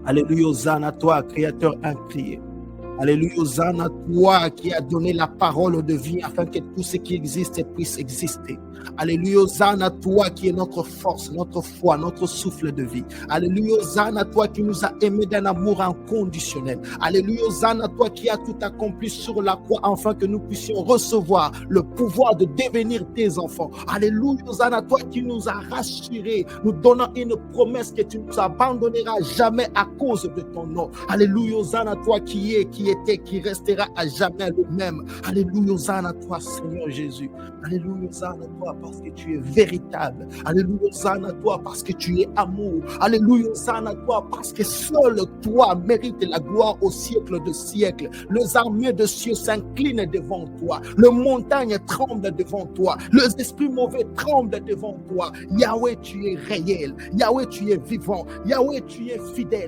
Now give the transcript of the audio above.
Alléluia, Hosanna à toi, Créateur incréé. Alléluia, Hosanna à toi qui a donné la parole de vie afin que tout ce qui existe puisse exister. Alléluia, Hosanna à toi qui est notre force, notre foi, notre souffle de vie. Alléluia, Hosanna à toi qui nous a aimés d'un amour inconditionnel. Alléluia, Hosanna à toi qui a tout accompli sur la croix afin que nous puissions recevoir le pouvoir de devenir tes enfants. Alléluia, Hosanna à toi qui nous a rassurés, nous donnant une promesse que tu ne nous abandonneras jamais à cause de ton nom. Alléluia, Hosanna à toi qui est, qui était, qui restera à jamais le même. Alléluia, Hosanna à toi, Seigneur Jésus. Alléluia, Hosanna à toi parce que tu es véritable. Alléluia, Hosanna à toi parce que tu es amour. Alléluia, Hosanna à toi parce que seul toi mérites la gloire au siècle de siècles. Les armées de cieux s'inclinent devant toi. Les montagnes tremblent devant toi. Les esprits mauvais tremblent devant toi. Yahweh, tu es réel. Yahweh, tu es vivant. Yahweh, tu es fidèle.